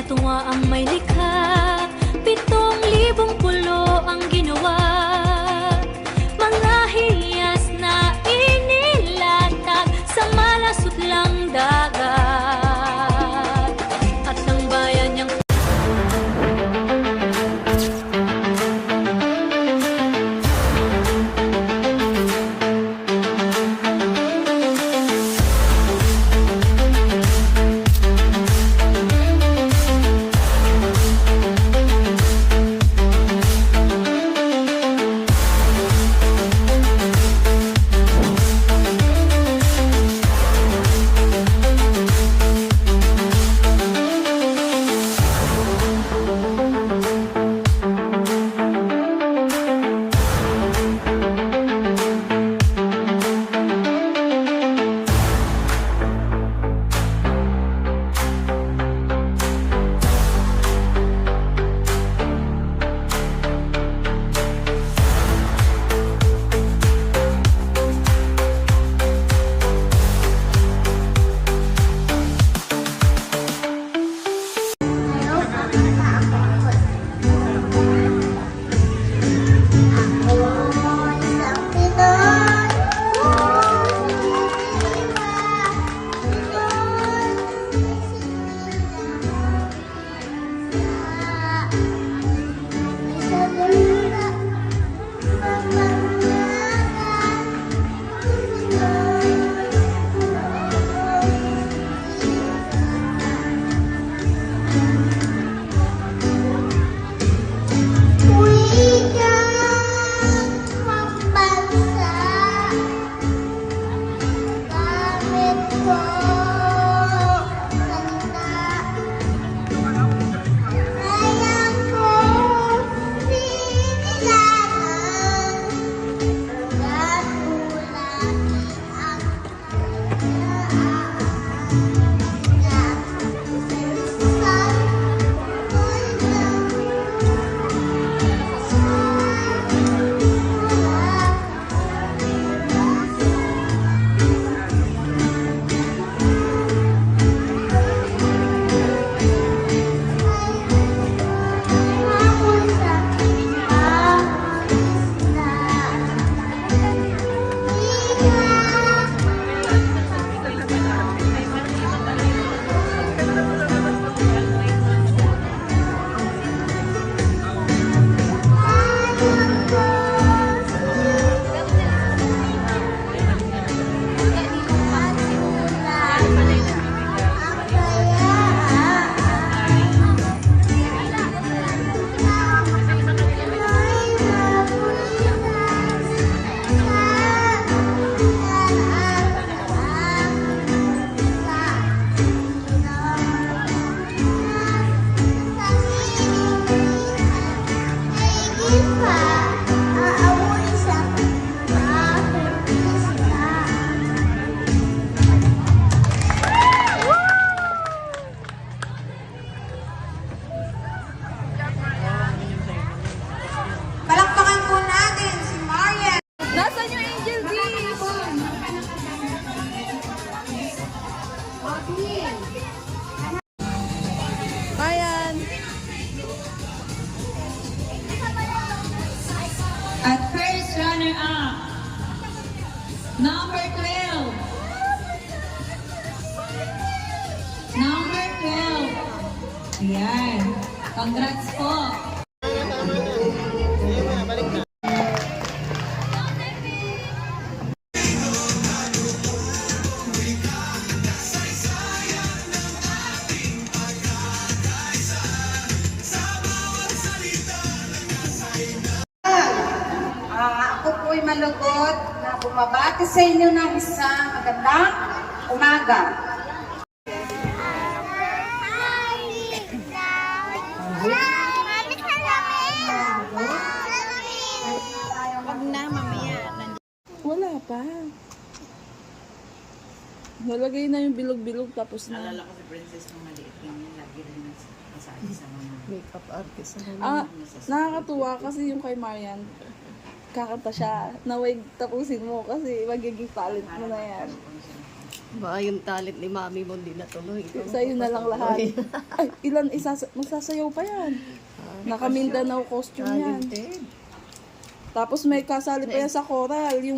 tuwa ang may likha, 7,000 pulo ang ginawa. Mga hiyas na inilatag sa malasutlang dagat. At ang bayan niyang at first runner-up, number 12. Number 12. Ayan. Congrats po. Ako po'y malugod na bumabati sa inyo ng isang magandang umaga. Wag na, mamaya. Wala pa. Nalagay na yung bilog-bilog tapos na. Nalala ko si Princess nung maliit ganyan, lagi rin nagsasabi sa mga Makeup artist. Nakakatuwa kasi yung kay Marian, kakanta siya, naway tapusin mo kasi magiging talent mo na yan. Baka yung talent ni mami mo hindi natuloy. Sa'yo na lang lahat. Ay, ilan magsasayaw pa yan. Naka Mindanao costume yan. Talented. Tapos may kasali pa yan sa choral. Yung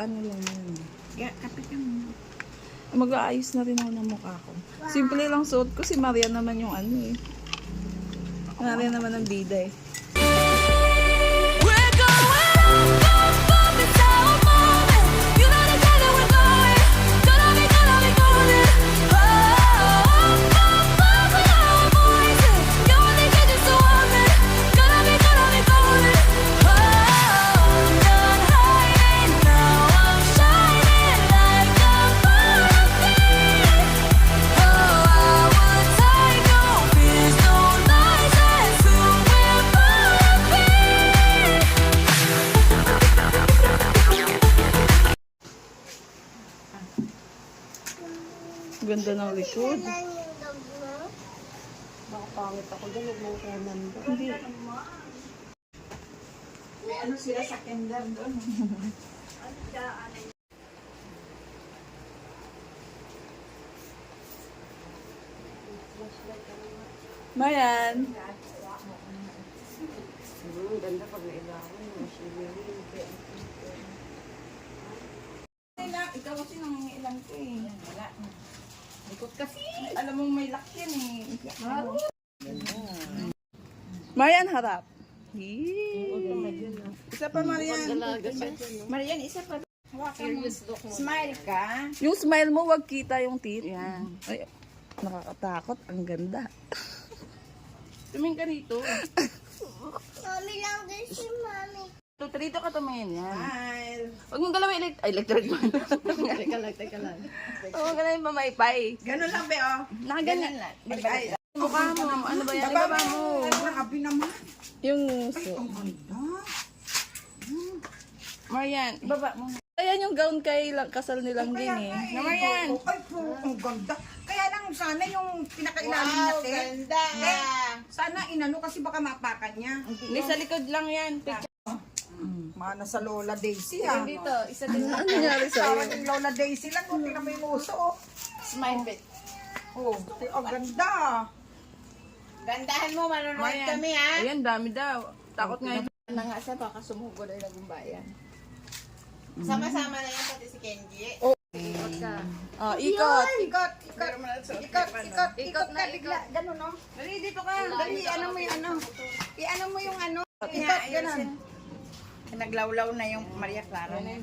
ano lang yun. Mag-aayos na rin ako ng mukha ko. Simple lang suot ko. Si Maria naman yung ano eh. Maria naman ang bida eh. We're going up, it's our moment. You know the time that we're going. Gonna be golden. Oh, we are our voices. You only get just to want me. Gonna be golden. Oh, I'm done hiding now. I'm shining like a butterfly. Oh, I would take no fears, no lies, and soon we're butterfly. Ganda ng likod. Baka pangit ako dyan, huwag mong kunan doon. Hindi. May ano sila sa kinder doon. Mayan. Ganda pag nailawan. Ikaw kasi nangingilang ko eh. Wala. Likot kasi. Alam mong may lock yan eh. Marian, harap. Isa pa, Marian. Marian, isa pa. Smile ka. Yung smile mo, wag kita yung teeth. Yan. Ay, nakakatakot. Ang ganda. Tumingin ka rito. Mami lang din si mami. Rito ka tumingin yan. Smile. Huwag mong galawin electric man. Teka lang. Huwag mong galawin mamaypay. Ganun lang, be, oh. Nakaganyan. lang. Ay, Mukha mo. Ano ba yan? Ibaba mo. grabe naman. Yung so. Ang ganda. Marian, ibaba mo. Ayan yung gown kay kasal nilang din eh. Na Marian. Ay, po, ang ganda. Kaya lang, sana yung pinakailalim natin. Ganda! Sana inano kasi baka mapakan niya. Hindi, sa likod lang yan. Picture. Mana sa Lola Daisy ha. Dito, isa din. Ano nangyari Parang sa'yo? yung Lola Daisy lang. Kung tingnan mo yung uso. Oh. Smile bit. Oh, ang ganda. Gandahan mo, manonood kami ha. Ayan, dami daw. Takot nga ito. Na nga siya, baka sumugo na yung bayan. Sama-sama na yan pati si Kenji. Oh, ikot. Ikot ka bigla. Ganun, no? Dali, dito ka. Dali, ano mo yung ano. I-ano mo yung ano. Ikot, ganun. Naglawlaw na yung Maria Clara. Ayan.